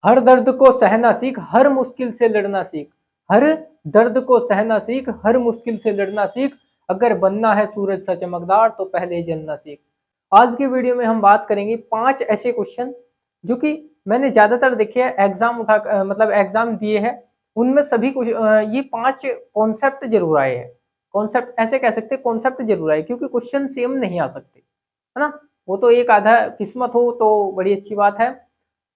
हर दर्द को सहना सीख, हर मुश्किल से लड़ना सीख। हर दर्द को सहना सीख, हर मुश्किल से लड़ना सीख। अगर बनना है सूरज सा चमकदार तो पहले जलना सीख। आज की वीडियो में हम बात करेंगे 5 ऐसे क्वेश्चन जो कि मैंने ज्यादातर देखे हैं, एग्जाम मतलब एग्जाम दिए हैं, उनमें सभी ये 5 कॉन्सेप्ट जरूर आए हैं। कॉन्सेप्ट ऐसे कह सकते हैं, कॉन्सेप्ट जरूर आए, क्योंकि क्वेश्चन सेम नहीं आ सकते, है ना। वो तो एक आधा किस्मत हो तो बड़ी अच्छी बात है,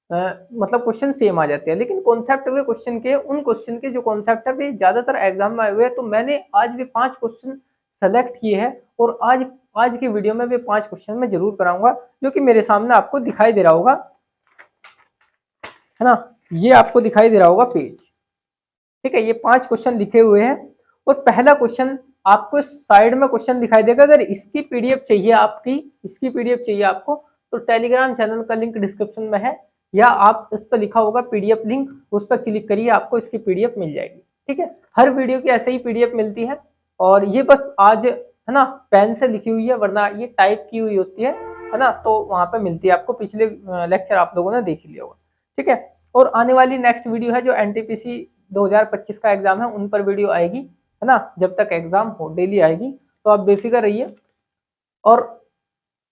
मतलब क्वेश्चन सेम आ जाते हैं, लेकिन कॉन्सेप्ट हुए क्वेश्चन के, उन क्वेश्चन के जो कॉन्सेप्ट है वे ज्यादातर एग्जाम में आए हुए हैं। तो मैंने आज भी 5 क्वेश्चन सेलेक्ट किए हैं और आज की वीडियो में वे 5 क्वेश्चन मैं जरूर कराऊंगा, जो कि मेरे सामने आपको दिखाई दे रहा होगा, है ना। ये आपको दिखाई दे रहा होगा पेज, ठीक है। ये 5 क्वेश्चन लिखे हुए हैं और पहला क्वेश्चन आपको साइड में क्वेश्चन दिखाई देगा। अगर इसकी पीडीएफ चाहिए, इसकी पीडीएफ चाहिए आपको, तो टेलीग्राम चैनल का लिंक डिस्क्रिप्शन में है, या आप इस पर लिखा होगा पीडीएफ लिंक, उस पर क्लिक करिए, आपको इसकी पीडीएफ मिल जाएगी, ठीक है। हर वीडियो की ऐसे ही पीडीएफ मिलती है, और ये बस आज, है ना, पेन से लिखी हुई है, वरना ये टाइप की हुई होती है ना, तो वहां पे मिलती है आपको। पिछले लेक्चर आप लोगों ने देख लिया होगा, ठीक है। और आने वाली नेक्स्ट वीडियो है जो एनटीपीसी 2025 का एग्जाम है, उन पर वीडियो आएगी, है ना, जब तक एग्जाम हो डेली आएगी, तो आप बेफिक्र रहिए। और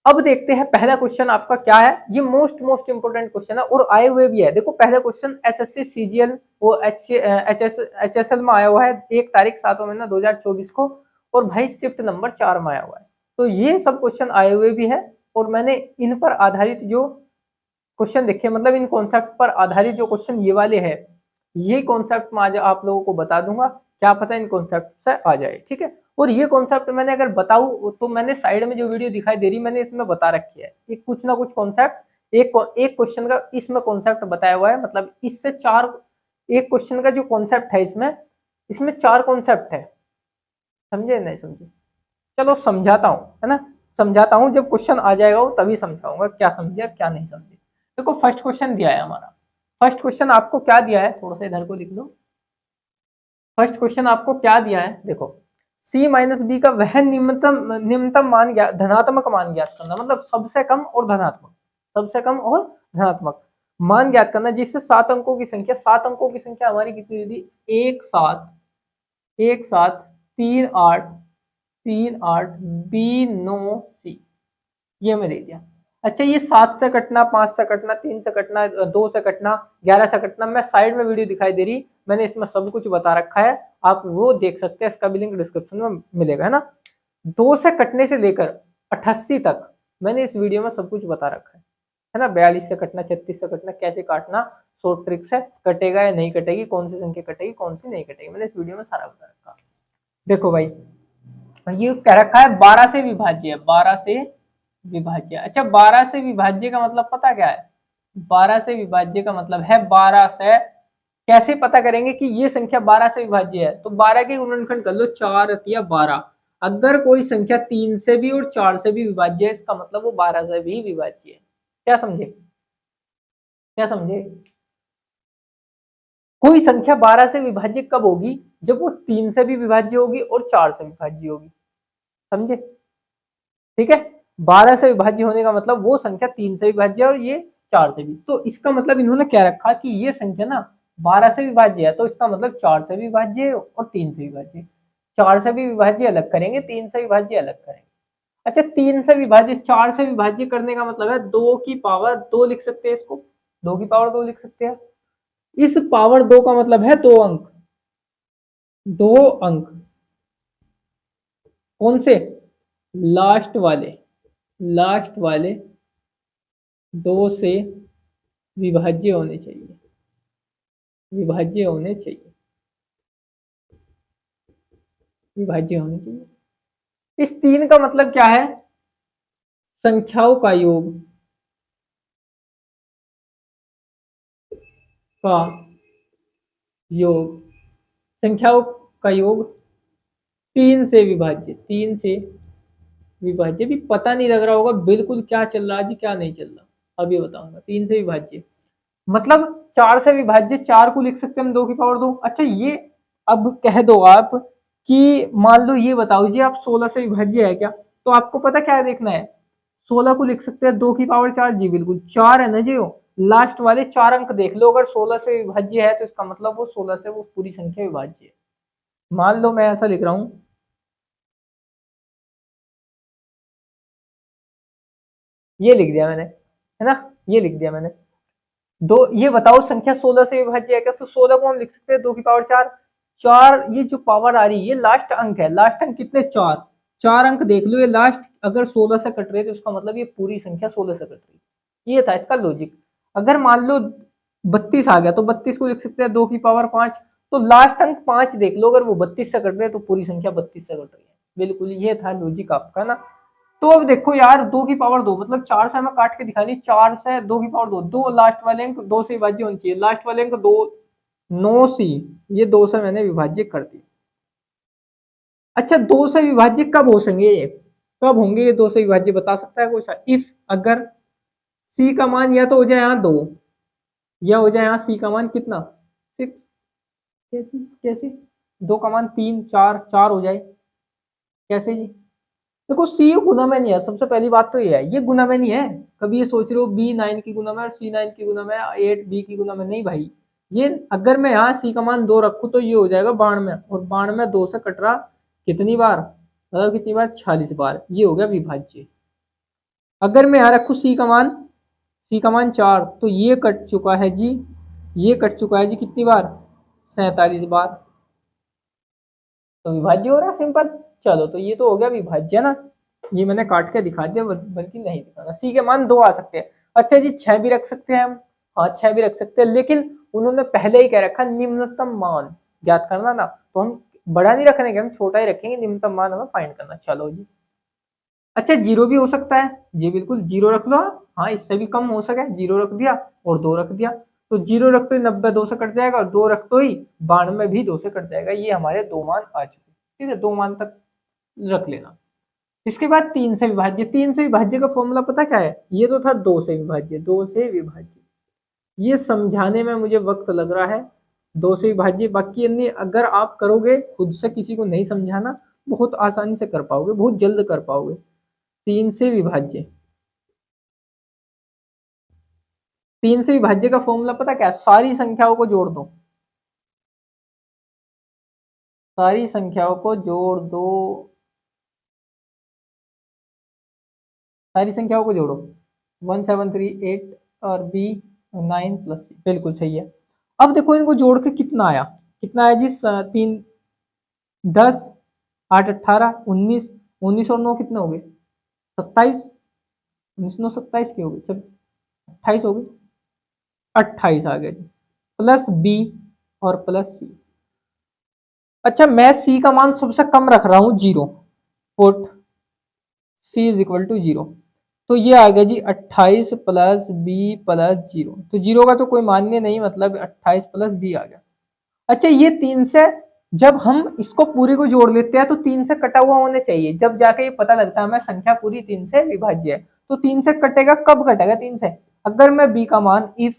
अब देखते हैं पहला क्वेश्चन आपका क्या है। ये मोस्ट इंपोर्टेंट क्वेश्चन है और आए हुए भी है। देखो पहला क्वेश्चन एसएससी सीजीएल वो एचएसएल में आया हुआ है, 1 तारीख 7वां महीना 2024 को, और भाई शिफ्ट नंबर 4 में आया हुआ है। तो ये सब क्वेश्चन आए हुए भी है, और मैंने इन पर आधारित जो क्वेश्चन देखे, मतलब इन कॉन्सेप्ट पर आधारित जो क्वेश्चन ये वाले हैं, ये कॉन्सेप्ट में आज आप लोगों को बता दूंगा, क्या पता इन कॉन्सेप्ट से आ जाए, ठीक है। और ये कॉन्सेप्ट मैंने अगर बताऊं तो मैंने साइड में जो वीडियो दिखाई दे रही, मैंने इसमें बता रखी है, एक कुछ ना कुछ कॉन्सेप्ट, एक क्वेश्चन का इसमें कॉन्सेप्ट बताया हुआ है, मतलब इससे 4, एक क्वेश्चन का जो कॉन्सेप्ट है इसमें 4 कॉन्सेप्ट है, समझे नहीं समझे। चलो समझाता हूँ, है ना, समझाता हूँ, जब क्वेश्चन आ जाएगा वो तभी समझाऊंगा क्या समझे क्या नहीं समझे। देखो फर्स्ट क्वेश्चन दिया है हमारा, फर्स्ट क्वेश्चन आपको क्या दिया है, थोड़ा सा इधर को लिख लो। फर्स्ट क्वेश्चन आपको क्या दिया है, देखो c माइनस बी का वह निम्नतम मान धनात्मक मान ज्ञात करना, मतलब सबसे कम और धनात्मक, सबसे कम और धनात्मक मान ज्ञात करना, जिससे 7 अंकों की संख्या, 7 अंकों की संख्या हमारी कितनी थी, 1 7 1 7 3 8 3 8 बी 9 सी, ये मैं दे दिया। अच्छा ये 7 से कटना, 5 से कटना, 3 से कटना, 2 से कटना, 11 से कटना, मैं साइड में वीडियो दिखाई दे रही, मैंने इसमें सब कुछ बता रखा है, आप वो देख सकते हैं, इसका भी लिंक डिस्क्रिप्शन में मिलेगा, है ना। 2 से कटने से लेकर 88 तक मैंने इस वीडियो में सब कुछ बता रखा है ना। 42 से कटना, 36 से कटना, कैसे काटना, शॉर्ट ट्रिक से कटेगा या नहीं कटेगी, कौन सी संख्या कटेगी कौन सी नहीं कटेगी, मैंने इस वीडियो में सारा बता रखा। देखो भाई ये कह रखा है 12 से विभाज्य है, 12 से विभाज्य। अच्छा 12 से विभाज्य का मतलब पता क्या है, 12 से विभाज्य का मतलब है 12 से, कैसे पता करेंगे कि ये संख्या 12 से विभाज्य है, तो 12 के गुणनखंड कर लो, 4 या 12। अगर कोई संख्या 3 से भी और 4 से भी विभाज्य है, इसका मतलब वो 12 से भी विभाज्य है। क्या समझे, क्या समझे। कोई संख्या 12 से विभाज्य कब होगी, जब वो 3 से भी विभाज्य होगी और 4 से विभाज्य होगी, समझे, ठीक है। 12 से विभाज्य होने का मतलब वो संख्या 3 से विभाज्य है और ये 4 से भी, तो इसका मतलब इन्होंने क्या रखा कि ये संख्या ना 12 से विभाज्य है, तो इसका मतलब 4 से भी विभाज्य है और 3 से विभाज्य। 4 से भी विभाज्य अलग करेंगे, 3 से विभाज्य अलग करेंगे। अच्छा 3 से विभाज्य 4 से विभाज्य करने का मतलब है 2 की पावर 2 लिख सकते हैं, इसको 2 की पावर 2 लिख सकते हैं। इस पावर 2 का मतलब है 2 अंक, 2 अंक कौन से, लास्ट वाले, लास्ट वाले 2 से विभाज्य होने चाहिए, विभाज्य होने चाहिए, विभाज्य होने चाहिए। इस 3 का मतलब क्या है, संख्याओं का योग, का योग, संख्याओं का योग 3 से विभाज्य, 3 से विभाज्य। भी पता नहीं लग रहा होगा बिल्कुल क्या चल रहा है जी, क्या नहीं चल रहा, अभी बताऊंगा। 3 से विभाज्य मतलब 4 से विभाज्य, 4 को लिख सकते हैं हम 2 की पावर 2। अच्छा ये अब कह दो आप कि मान लो, ये बताओ जी आप 16 से विभाज्य है क्या, तो आपको पता क्या देखना है, 16 को लिख सकते हैं 2 की पावर 4, जी बिल्कुल 4 है ना जी, लास्ट वाले 4 अंक देख लो, अगर 16 से विभाज्य है तो इसका मतलब वो 16 से वो पूरी संख्या विभाज्य है। मान लो मैं ऐसा लिख रहा हूं, ये लिख दिया मैंने, है ना, ये लिख दिया मैंने। दो, ये बताओ संख्या 16 से विभाज्य है क्या? तो 16 को हम लिख सकते हैं 2 की पावर 4। 4 ये जो पावर आ रही है ये लास्ट अंक है, लास्ट अंक कितने? 4। 4 अंक देख लो, ये लास्ट अगर 16 से कट रहे तो इसका मतलब ये पूरी संख्या 16 से कट रही। ये था इसका लॉजिक। अगर मान लो 32 आ गया तो 32 को लिख सकते हैं 2 की पावर 5। तो लास्ट अंक 5 देख लो, अगर वो 32 से कट रहे तो पूरी संख्या 32 से कट रही है। बिल्कुल ये था लॉजिक आपका ना। तो अब देखो यार 2 की पावर 2 मतलब 4 से हमें काट के दिखानी, 4 से 2 की पावर 2, दो लास्ट वाले अंक 2 से विभाज्य होनी चाहिए, लास्ट वाले अंक 2 9 सी, ये 2 से मैंने विभाज्य कर दिया। अच्छा 2 से विभाज्य कब हो सकेंगे ये, कब होंगे ये 2 से विभाज्य, बता सकता है कुछ? इफ अगर सी का मान या तो हो जाए यहाँ 2 या हो जाए यहाँ सी का मान कितना 6। कैसे कैसे? 2 का मान 3 4 4 हो जाए, कैसे जी? देखो सी गुना में नहीं है, सबसे पहली बात तो ये है, ये गुना में नहीं है। कभी ये सोच रहे हो बी 9 की गुना में और सी 9 की गुना में, 8 बी की गुना में, नहीं भाई। ये अगर मैं यहाँ सी का मान 2 रखूँ तो ये हो जाएगा 92, और 92 2 से कट रहा कितनी बार, मतलब कितनी बार? 46 बार। ये हो गया विभाज्य। अगर मैं यहाँ रखूँ सी का मान 4 तो ये कट चुका है जी, ये कट चुका है जी कितनी बार? 47 बार। तो विभाज्य हो रहा है सिंपल। चलो तो ये तो हो गया विभाज्य ना, ये मैंने काट के दिखा दिया, बल्कि नहीं दिखाना। सी के मान 2 आ सकते हैं। अच्छा जी 6 भी रख सकते हैं हम, हाँ 6 भी रख सकते हैं, लेकिन उन्होंने पहले ही कह रखा निम्नतम मान ज्ञात करना ना, तो हम बड़ा नहीं रखने के, हम छोटा ही रखेंगे, निम्नतम मान हमें फाइंड करना। चलो जी। अच्छा जीरो भी हो सकता है जी, बिल्कुल जीरो रख लो। हाँ इससे भी कम हो सके, जीरो रख दिया और 2 रख दिया, तो जीरो रखते ही 90 2 से कट जाएगा, और 2 रखते ही 92 भी 2 से कट जाएगा। ये हमारे 2 मान आ चुके, ठीक है, 2 मान तक रख लेना। इसके बाद 3 से विभाज्य, 3 से विभाज्य का फॉर्मूला पता क्या है? ये तो था 2 से विभाज्य, 2 से विभाज्य, ये समझाने में मुझे वक्त लग रहा है। 2 से विभाज्य, बाकी अन्य अगर आप करोगे खुद से, किसी को नहीं समझाना, बहुत आसानी से कर पाओगे, बहुत जल्द कर पाओगे। 3 से विभाज्य, 3 से विभाज्य का फॉर्मूला पता क्या है? सारी संख्याओं को जोड़ दो, सारी संख्याओं को जोड़ दो, सारी संख्याओं को जोड़ो। 1738 और बी 9 प्लस सी, बिल्कुल सही है। अब देखो इनको जोड़ के कितना आया, कितना आया जी? 3 10 8 18 19, 19 और 9 कितने हो गए? 27, 19 9 27 के हो गए, चल 28 हो गए, 28 आ गया जी, प्लस बी और प्लस सी। अच्छा मैं सी का मान सबसे कम रख रहा हूं 0, put C is equal to 0, तो ये आ गया जी 28 प्लस बी प्लस 0, तो 0 का तो कोई मान्य नहीं, मतलब 28 प्लस बी आ गया। अच्छा ये 3 से, जब हम इसको पूरी को जोड़ लेते हैं तो 3 से कटा हुआ होने चाहिए, जब जाके ये पता लगता है हमें संख्या पूरी 3 से विभाज्य है। तो 3 से कटेगा, कब कटेगा 3 से? अगर मैं बी का मान, इफ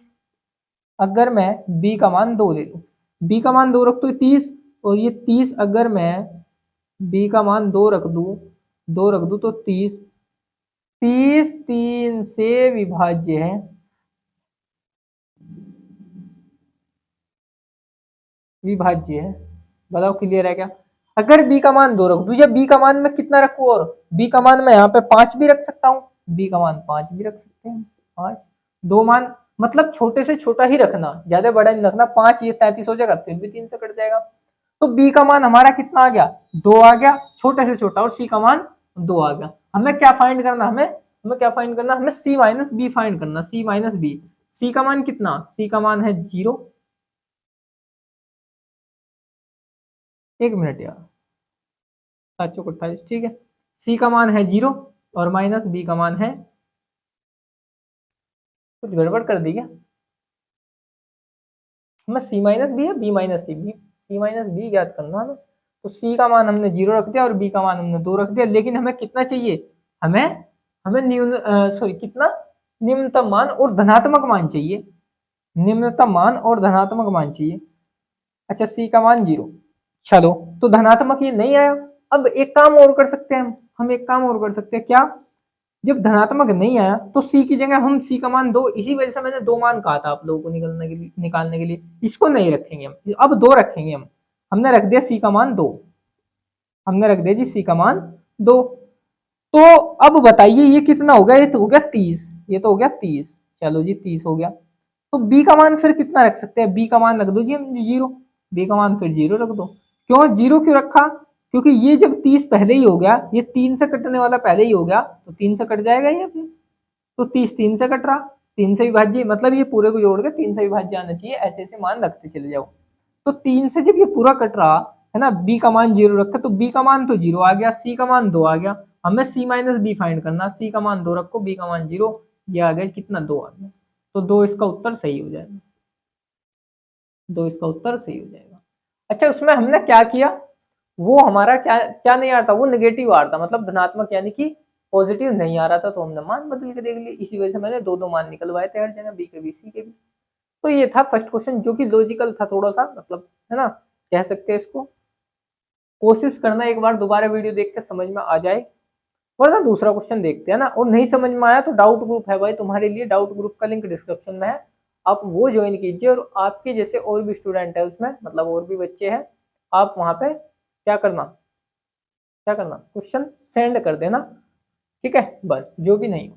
अगर मैं बी का मान 2 ले लूं, बी का मान 2 रख तो 30, और ये 30 अगर मैं बी का मान 2 रख दूं, 2 रख दूं तो 30, 30 3 से विभाज्य है, विभाज्य है। बताओ क्लियर है क्या? अगर b का मान 2 रख दूं, या b का मान मैं कितना रखूं, और b का मान मैं यहाँ पे 5 भी रख सकता हूँ, b का मान 5 भी रख सकते हैं, 5, 2 मान, मतलब छोटे से छोटा ही रखना, ज्यादा बड़ा नहीं रखना। 5 ये 33 हो जाएगा, फिर भी 3 से कट जाएगा। तो b का मान हमारा कितना आ गया? 2 आ गया, छोटे से छोटा, और c का मान 2 आ गया। हमें क्या फाइंड करना, हमें क्या फाइंड करना? हमें c माइनस बी फाइंड करना, c माइनस बी। c का मान कितना? c का मान है 0, 1 मिनट यार, 7 चौक 28, ठीक है। सी का मान है 0 और माइनस बी का मान है, कुछ गड़बड़ कर दी क्या? हमें सी माइनस बी है, बी माइनस सी, बी सी माइनस बी ज्ञात करना हमें। तो सी का मान हमने 0 रख दिया और बी का मान हमने 2 रख दिया, लेकिन हमें कितना चाहिए? हमें हमें सॉरी कितना? निम्नतम मान और धनात्मक मान चाहिए, निम्नतम मान और धनात्मक मान चाहिए। अच्छा सी का मान 0, चलो तो धनात्मक ये नहीं आया। अब एक काम और कर सकते हैं हम एक काम और कर सकते हैं, क्या? जब धनात्मक नहीं आया तो सी की जगह हम सी का मान 2, इसी वजह से मैंने 2 मान कहा था आप लोगों को निकालने के लिए। इसको नहीं रखेंगे हम, अब 2 रखेंगे हम। हमने रख दिया सी का मान 2, हमने रख दिया जी सी का मान 2। तो अब बताइए ये कितना हो गया, ये तो हो गया 30, ये तो हो गया 30, चलो जी 30 हो गया। तो बी का मान फिर कितना रख सकते हैं, बी का मान रख दो जी हम 0, बी का मान फिर 0 रख दो। क्यों 0 क्यों रखा, क्योंकि ये जब 30 पहले ही हो गया, ये 3 से कटने वाला पहले ही हो गया, तो 3 से कट जाएगा ये अपने, तो 30 3 से कट रहा, 3 से विभाज्य, मतलब ये पूरे को जोड़ के 3 से विभाज्य आना चाहिए, ऐसे ऐसे मान रखते चले जाओ। तो 3 से जब ये पूरा कट रहा है ना, बी का मान 0 रखा, तो बी का मान तो 0 आ गया, सी का मान 2 आ गया, हमें सी माइनस बी फाइंड करना, सी का मान 2 रखो, बी का मान 0, ये आ गया कितना 2 आ गया, तो 2 इसका उत्तर सही हो जाएगा, 2 इसका उत्तर सही हो जाएगा। अच्छा उसमें हमने क्या किया, वो हमारा क्या क्या नहीं आ रहा था, वो नेगेटिव आ रहा था, मतलब धनात्मक यानी कि पॉजिटिव नहीं आ रहा था, तो हमने मान बदल के देख लिए, इसी वजह से मैंने 2 मान निकलवाए थे हर जगह, बी के भी सी के भी। तो ये था फर्स्ट क्वेश्चन, जो कि लॉजिकल था थोड़ा सा, मतलब है ना, कह सकते हैं इसको। कोशिश करना एक बार दोबारा वीडियो देख के समझ में आ जाए, वरना दूसरा क्वेश्चन देखते हैं ना। और नहीं समझ में आया तो डाउट ग्रुप है भाई तुम्हारे लिए, डाउट ग्रुप का लिंक डिस्क्रिप्शन में है, आप वो ज्वाइन कीजिए, और आपके जैसे और भी स्टूडेंट है उसमें, मतलब और भी बच्चे हैं, आप वहां पे क्या करना, क्वेश्चन सेंड कर देना, ठीक है, बस जो भी नहीं हो।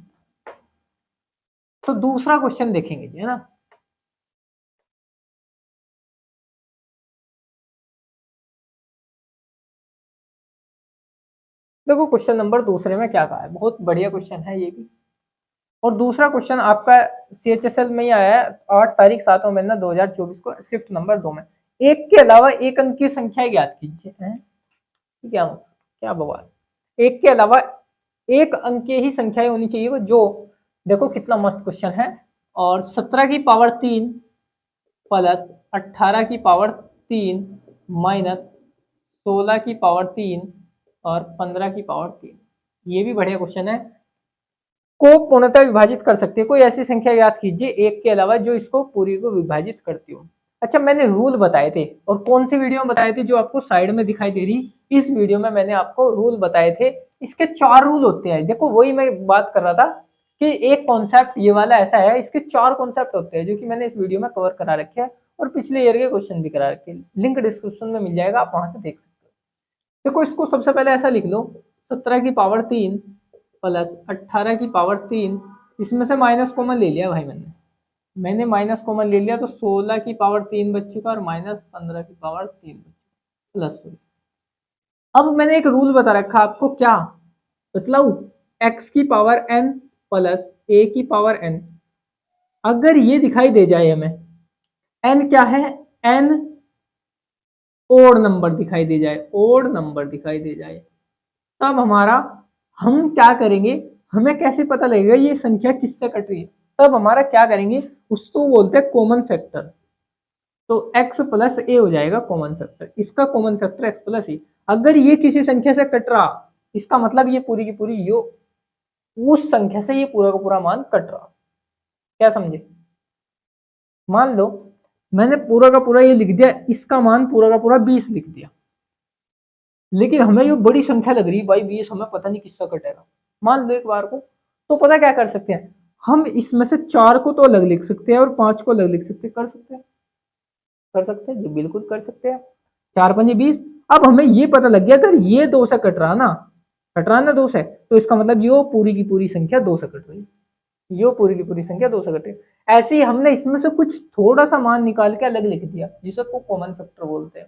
तो दूसरा क्वेश्चन देखेंगे जी, है ना। देखो क्वेश्चन नंबर दूसरे में क्या कहा है, बहुत बढ़िया क्वेश्चन है ये भी। और दूसरा क्वेश्चन आपका CHSL में ही आया है 8 तारीख 7वां महीना 2024 को, शिफ्ट नंबर 2 में। एक के अलावा एक अंक की संख्या ज्ञात कीजिए, क्या क्या बवाल, एक के अलावा एक अंक की ही संख्याएं होनी चाहिए वो, जो देखो कितना मस्त क्वेश्चन है। और 17 की पावर 3 प्लस 18 की पावर 3 माइनस 16 की पावर 3 और 15 की पावर 3, ये भी बढ़िया क्वेश्चन है। को पूर्णतः विभाजित कर सकती है, कोई ऐसी संख्या याद कीजिए एक के अलावा जो इसको पूरी को विभाजित करती हो। अच्छा मैंने रूल बताए थे, और कौन सी वीडियो में बताए थे, जो आपको साइड में दिखाई दे रही, इस वीडियो में मैंने आपको रूल बताए थे। इसके 4 रूल होते हैं, देखो वही मैं बात कर रहा था कि एक कॉन्सेप्ट ये वाला ऐसा है, इसके 4 कॉन्सेप्ट होते हैं, जो कि मैंने इस वीडियो में कवर करा रखे हैं, और पिछले ईयर के क्वेश्चन भी करा रखे हैं, लिंक डिस्क्रिप्शन में मिल जाएगा, आप वहां से देख सकते हो। देखो इसको सबसे पहले ऐसा लिख लो, 17 की पावर 3 प्लस 18 की पावर 3, इसमें से माइनस कॉमन ले लिया भाई, मैंने माइनस कॉमन ले लिया, तो 16 की पावर 3 बच चुका, और माइनस 15 की पावर 3 बच चुका, प्लस। अब मैंने एक रूल बता रखा आपको, क्या बतलाऊ, x की पावर n प्लस a की पावर n, अगर ये दिखाई दे जाए हमें, n क्या है, n ओड नंबर दिखाई दे जाए, ओड नंबर दिखाई दे जाए, तब हमारा, हम क्या करेंगे, हमें कैसे पता लगेगा ये संख्या किससे कट रही है, तब हमारा क्या करेंगे, उसको बोलते हैं कॉमन फैक्टर। तो x प्लस ए हो जाएगा कॉमन फैक्टर, इसका कॉमन फैक्टर x प्लस ए। अगर ये किसी संख्या से कट रहा, इसका मतलब ये पूरी की पूरी यो उस संख्या से ये पूरा का पूरा मान कट रहा, क्या समझे। मान लो मैंने पूरा का पूरा ये लिख दिया, इसका मान पूरा का पूरा 20 लिख दिया, लेकिन हमें ये बड़ी संख्या लग रही है भाई 20, हमें पता नहीं किसका कटेगा, मान लो एक बार को, तो पता क्या कर सकते हैं हम, इसमें से 4 को तो अलग लिख सकते हैं और 5 को अलग लिख सकते हैं, कर सकते हैं जी, बिल्कुल कर सकते हैं, 4 5 20। अब हमें ये पता लग गया, अगर ये 2 से कट रहा ना 2 से, तो इसका मतलब यो पूरी की पूरी संख्या 2 से कट रही, यो पूरी की पूरी संख्या 2 से कट रही। ऐसे ही हमने इसमें से कुछ थोड़ा सा मान निकाल के अलग लिख दिया, जिसको कॉमन फैक्टर बोलते हैं,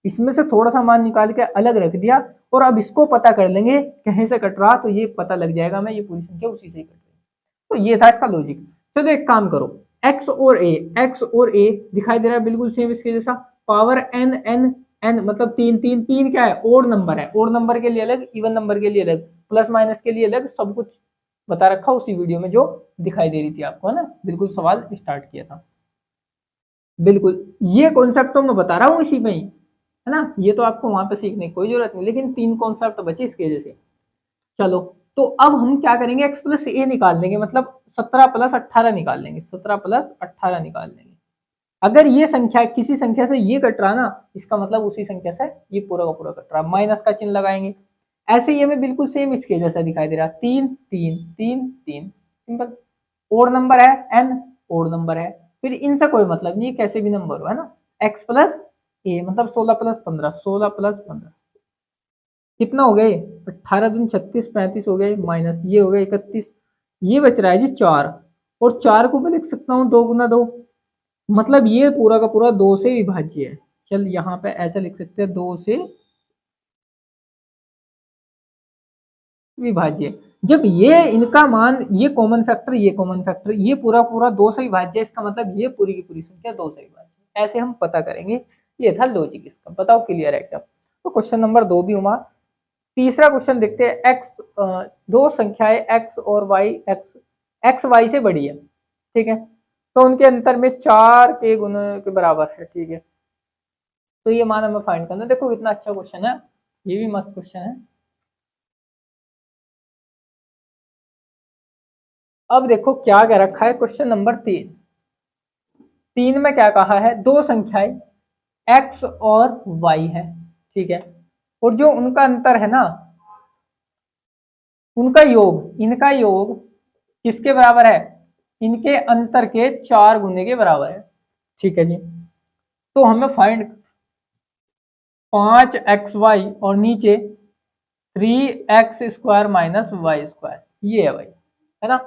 इसमें से थोड़ा सा मान निकाल के अलग रख दिया, और अब इसको पता कर लेंगे कहीं से कट रहा, तो ये पता लग जाएगा हमें ये पूरी संख्या उसी से कट रही। तो ये था इसका लॉजिक। चलो एक काम करो, x और a दिखाई दे रहा है बिल्कुल सेम इसके जैसा, पावर n मतलब 3 क्या है, ओड नंबर है, ओड नंबर के लिए अलग, इवन नंबर के लिए अलग, प्लस माइनस के लिए अलग, सब कुछ बता रखा उसी वीडियो में जो दिखाई दे रही थी आपको, है ना, बिल्कुल सवाल स्टार्ट किया था, बिल्कुल ये कॉन्सेप्ट तो मैं बता रहा हूँ इसी में ही, है ना, ये तो आपको वहां पे सीखने की कोई जरूरत नहीं, लेकिन 3 कॉन्सेप्ट बचे इसकी वजह से। चलो तो अब हम क्या करेंगे, x प्लस ए निकाल लेंगे, मतलब 17 प्लस 18 निकाल लेंगे, 17 प्लस 18 निकाल लेंगे। अगर ये संख्या किसी संख्या से ये कट रहा ना, इसका मतलब उसी संख्या से ये पूरा का पूरा कट रहा, माइनस का चिन्ह लगाएंगे, ऐसे ही हमें बिल्कुल सेम इसके जैसा दिखाई दे रहा है, 3 3 3 3, सिंपल। ओड नंबर है, n ओड नंबर है, फिर इनसे कोई मतलब नहीं, कैसे भी नंबर हो, है ना। x प्लस ए मतलब 16 प्लस 15, 16 प्लस 15 कितना हो गए, 18 दूनी 36, 35 हो गए, माइनस ये हो गया 31, ये बच रहा है जी 4, और 4 को मैं लिख सकता हूँ 2 गुना 2, मतलब ये पूरा का पूरा 2 से विभाज्य है। चल यहाँ पे ऐसा लिख सकते हैं, 2 से विभाज्य। जब ये इनका मान, ये कॉमन फैक्टर, ये कॉमन फैक्टर, ये पूरा पूरा 2 से विभाज्य, इसका मतलब ये पूरी की पूरी संख्या 2 से विभाज्य, ऐसे हम पता करेंगे। ये था लॉजिक इसका, बताओ क्लियर है क्या। तो क्वेश्चन नंबर 2 भी हुआ। तीसरा क्वेश्चन देखते हैं, एक्स दो संख्याएं एक्स और वाई, एक्स वाई से बड़ी है, ठीक है, तो उनके अंतर में 4 के गुना के बराबर है, ठीक है, तो ये मान हमें फाइंड करना। देखो कितना अच्छा क्वेश्चन है, ये भी मस्त क्वेश्चन है। अब देखो क्या कह रखा है, क्वेश्चन नंबर 3 में क्या कहा है, दो संख्याएं x और y है, ठीक है, और जो उनका अंतर है ना, उनका योग, इनका योग किसके बराबर है, इनके अंतर के 4 गुने के बराबर है, ठीक है जी। तो हमें फाइंड 5xy और नीचे 3x² माइनस y², ये है भाई, है ना,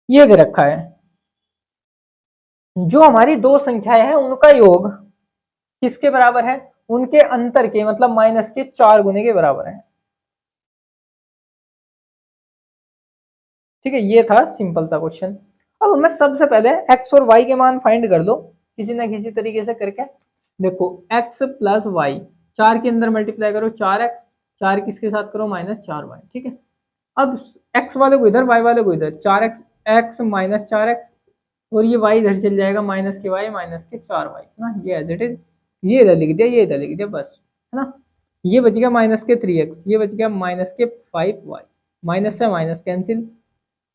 ये दे रखा है। जो हमारी दो संख्याएं हैं उनका योग किसके बराबर है, उनके अंतर के मतलब माइनस के 4 गुने के बराबर है, ठीक है। ये था सिंपल सा क्वेश्चन। अब हमें सबसे पहले x और y के मान फाइंड कर लो किसी ना किसी तरीके से करके। देखो x प्लस वाई, 4 के अंदर मल्टीप्लाई करो 4x, 4 किसके साथ करो माइनस 4y, ठीक है। अब x वाले को इधर, y वाले को इधर, 4x x माइनस 4x, और ये y इधर चल जाएगा, माइनस के y माइनस के 4y ना, ये एज इट इज, ये इधर लिख दिया, ये इधर लिख दिया, बस, है ना। ये बच गया माइनस के 3x, ये बच गया माइनस के 5y, माइनस से माइनस कैंसिल,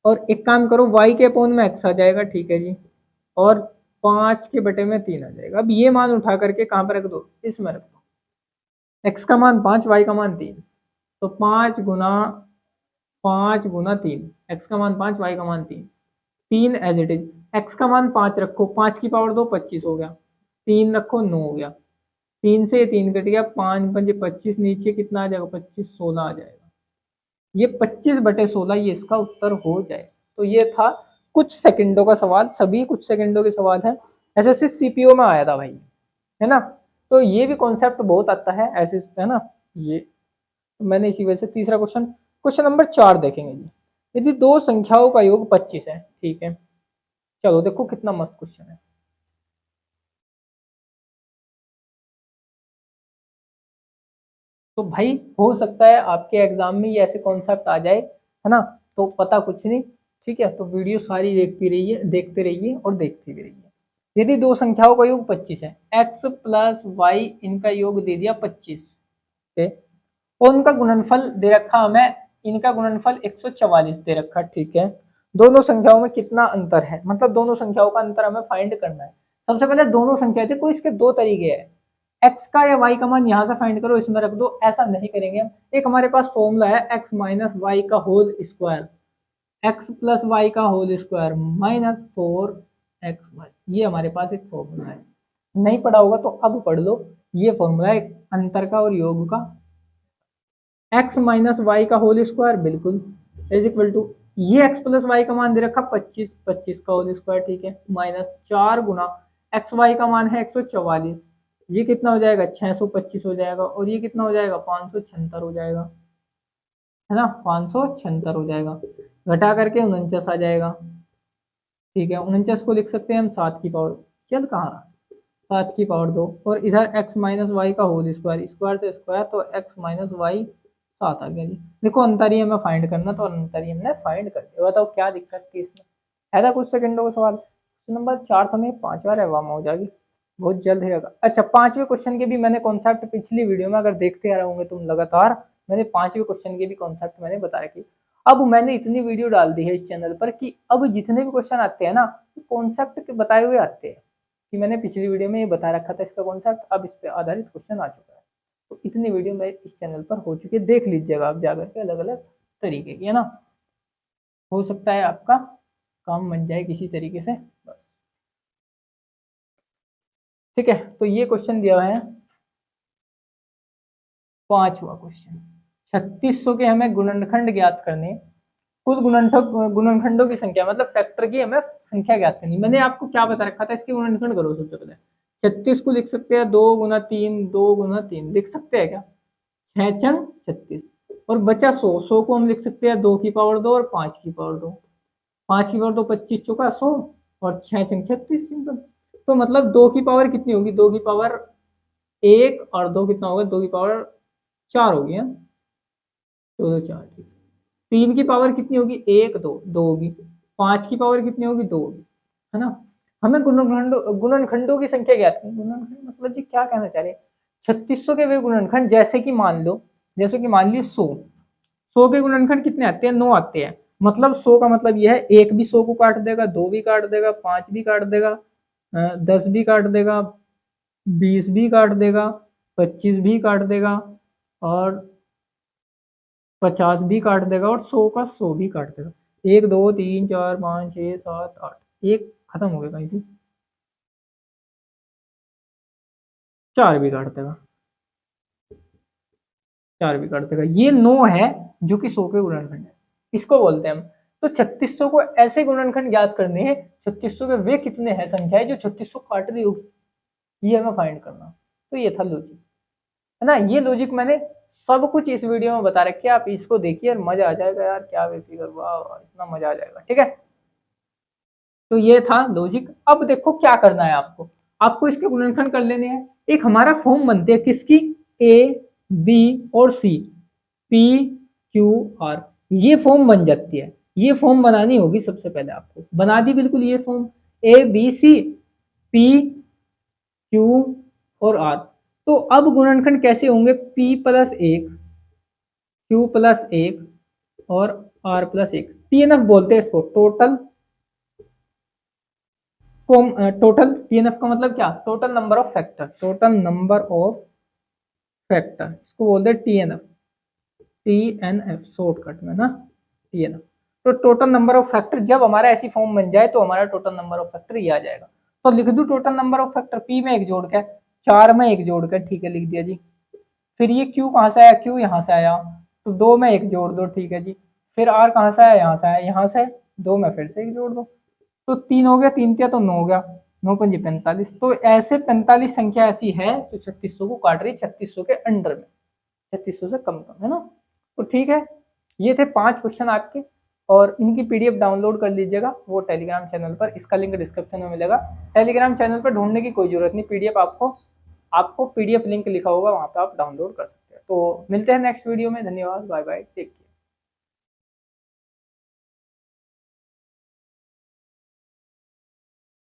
और एक काम करो y के अपोन में x आ जाएगा, ठीक है जी, और 5 के बटे में 3 आ जाएगा। अब ये मान उठा करके कहाँ पर रख दो, इसमें रख दो, x का मान 5, y का मान 3, तो 5 गुना 3, x का मान 5, y का मान 3, 3 एज इट इज, x का मान 5 रखो, 5 की पावर 2 25 हो गया, 3 रखो 9 हो गया, 3 से 3 कट गया, 5 5 25, नीचे कितना आ जाएगा 25, 16 आ जाएगा, ये 25/16 ये इसका उत्तर हो जाए। तो ये था कुछ सेकंडों का सवाल, सभी कुछ सेकंडों के सवाल है, एसएससी सीपीओ में आया था भाई, है ना। तो ये भी कॉन्सेप्ट बहुत आता है ऐसे, है ना, ये मैंने इसी वजह से। तीसरा क्वेश्चन, क्वेश्चन नंबर 4 देखेंगे जी। यदि दो संख्याओं का योग 25 है, ठीक है, चलो देखो कितना मस्त क्वेश्चन है। तो भाई हो सकता है आपके एग्जाम में ये ऐसे कॉन्सेप्ट आ जाए, है ना, तो पता कुछ नहीं, ठीक है। तो वीडियो सारी देखती रहिए, देखते रहिए और देखती भी रहिए। यदि दो संख्याओं का योग 25 है, x प्लस वाई, इनका योग दे दिया 25, ठीक है, और उनका गुणनफल दे रखा हमें, इनका गुणनफल 144 दे रखा, ठीक है। दोनों संख्याओं में कितना अंतर है, मतलब दोनों संख्याओं का अंतर हमें फाइंड करना है। सबसे पहले दोनों संख्या देखो, इसके दो तरीके हैं, x का या y का मान यहाँ से फाइंड करो, इसमें रख दो, ऐसा नहीं करेंगे हम। एक हमारे पास फॉर्मूला है x माइनस वाई का whole square, x plus y का होल स्क्वायर माइनस 4xy, ये हमारे पास एक फॉर्मूला है। नहीं पढ़ा होगा तो अब पढ़ लो, ये फॉर्मूला है अंतर का और योग का। x माइनस वाई का होल स्क्वायर बिल्कुल इज इक्वल टू, ये x प्लस वाई का मान दे रखा 25, 25 का होल स्क्वायर, ठीक है, माइनस 4 गुना एक्स वाई का मान है 144, ये कितना हो जाएगा 625 हो जाएगा, और ये कितना हो जाएगा 576 हो जाएगा, है ना, 576 हो जाएगा, घटा करके 49 आ जाएगा, ठीक है। 49 को लिख सकते हैं हम 7 की पावर, चल कहाँ रहा, 7 की पावर 2, और इधर x माइनस वाई का होल स्क्वायर, स्क्वायर से स्क्वायर, तो x माइनस वाई 7 आ गया जी। देखो अंतरिय में फाइंड करना, तो अंतरिय हमने फाइंड कर दिया, बताओ क्या दिक्कत थी इसमें, है ना, कुछ सेकंडों का सवाल। नंबर 4 तो हमें 5 बार एवं हो जाएगी, बहुत जल्द है। अच्छा 5वें क्वेश्चन के भी मैंने कॉन्सेप्ट पिछली वीडियो में अगर देखते आ रहे होंगे तुम लगातार, मैंने 5वें क्वेश्चन के भी कॉन्सेप्ट मैंने बता रखी। अब मैंने इतनी वीडियो डाल दी है इस चैनल पर कि अब जितने भी क्वेश्चन आते हैं ना, कॉन्सेप्ट के बताए हुए आते हैं, कि मैंने पिछली वीडियो में ये बता रखा था इसका कॉन्सेप्ट, अब इस पे आधारित क्वेश्चन आ चुका है। तो इतनी वीडियो मेरे इस चैनल पर हो चुकी है, देख लीजिएगा आप जाकर के अलग अलग तरीके की, है ना। हो सकता है आपका काम बन जाए किसी तरीके से, बस। ठीक है, तो ये क्वेश्चन दिया है 5वां क्वेश्चन। 3600 के हमें गुणनखंड ज्ञात करने, कुल गुणनखंडों की संख्या मतलब फैक्टर की हमें संख्या ज्ञात करनी। मैंने आपको क्या बता रखा था, इसके गुणनखंड करो सबसे पहले। 36 को लिख सकते हैं 2 गुना 3, 2 गुना 3 लिख सकते हैं क्या, 6 चंग 36। और बचा 100, 100 को हम लिख सकते हैं 2 की पावर 2 और 5 की पावर 2। 5 की पावर 2 25 चौका 100 और 6 चंग 36, सिंपल। तो मतलब 2 की पावर कितनी होगी, 2 की पावर 1 और 2 कितना होगा, 2 की पावर 4 होगी, है 2 2 4, ठीक। 3 की पावर कितनी होगी, 1 2 2 होगी। 5 की पावर कितनी होगी, 2 होगी, है ना। हमें गुणनखंडों की संख्या ज्ञात करनी। गुणनखंड मतलब जी क्या कहना चाह रहे हैं, 3600 के वे गुणनखंड, जैसे कि मान लो, जैसे कि मान ली 100 के गुणनखंड कितने आते हैं, 9 आते हैं। मतलब 100 का मतलब यह है, एक भी 100 को काट देगा, 2 भी काट देगा, 5 भी काट देगा, 10 भी काट देगा, 20 भी काट देगा, 25 भी काट देगा, और 50 भी काट देगा, और 100 का 100 भी काट देगा। 1 2 3 4 5 6 7 8, एक खत्म हो गया कहीं से, 4 भी काट देगा, 4 भी काट देगा। ये 9 है जो कि 100 के गुणनखंड है, इसको बोलते हैं हम। तो 3600 को ऐसे गुणनखंड ज्ञात करने हैं, 3600 के वे कितने हैं संख्याएं जो 3600 काट रही होगी, ये हमें फाइंड करना। तो ये था लॉजिक, है ना। ये लॉजिक मैंने सब कुछ इस वीडियो में बता रखे, आप इसको देखिए और मजा आ जाएगा यार, क्या बेफिक्र, वाह इतना मजा आ जाएगा, ठीक है। तो ये था लॉजिक। अब देखो क्या करना है आपको, आपको इसके गुणनखंड कर लेने हैं। एक हमारा फॉर्म बनती है किसकी, ए बी और सी, पी क्यू आर, ये फॉर्म बन जाती है। ये फॉर्म बनानी होगी सबसे पहले, आपको बना दी बिल्कुल ये form, A B C P Q और आर। तो अब गुणनखंड कैसे होंगे, p प्लस 1, q प्लस 1 और r प्लस 1, TNF बोलते हैं इसको, टोटल TNF का मतलब क्या, total number of factor, total number of factor, इसको बोलते हैं TNF, TNF शॉर्टकट में ना, TNF। तो टोटल नंबर ऑफ फैक्टर जब हमारा ऐसी फॉर्म बन जाए तो हमारा टोटल नंबर ऑफ फैक्टर ये आ जाएगा। तो लिख दू total number of factor, p में एक जोड़ के, 4 में एक जोड़ के, ठीक है लिख दिया जी। फिर ये q कहाँ से आया, q यहाँ से आया, तो 2 में एक जोड़ दो, ठीक है जी। फिर r कहाँ से आया, यहाँ से आया, यहाँ से 2 में फिर से एक जोड़ दो, तो 3 हो गया, 3 तिया तो 9 हो गया, 9 पंजी 45। तो ऐसे 45 संख्या ऐसी है जो 3600 को काट रही, 3600 के अंडर में, 3600 से कम कम, है ना। तो ठीक है, ये थे 5 क्वेश्चन आपके, और इनकी पीडीएफ डाउनलोड कर लीजिएगा वो टेलीग्राम चैनल पर, इसका लिंक डिस्क्रिप्शन में मिलेगा। टेलीग्राम चैनल पर ढूंढने की कोई जरूरत नहीं, पीडीएफ आपको पीडीएफ लिंक लिखा होगा, वहां पे आप डाउनलोड कर सकते हैं। तो मिलते हैं नेक्स्ट वीडियो में, धन्यवाद, बाय बाय, टेक केयर।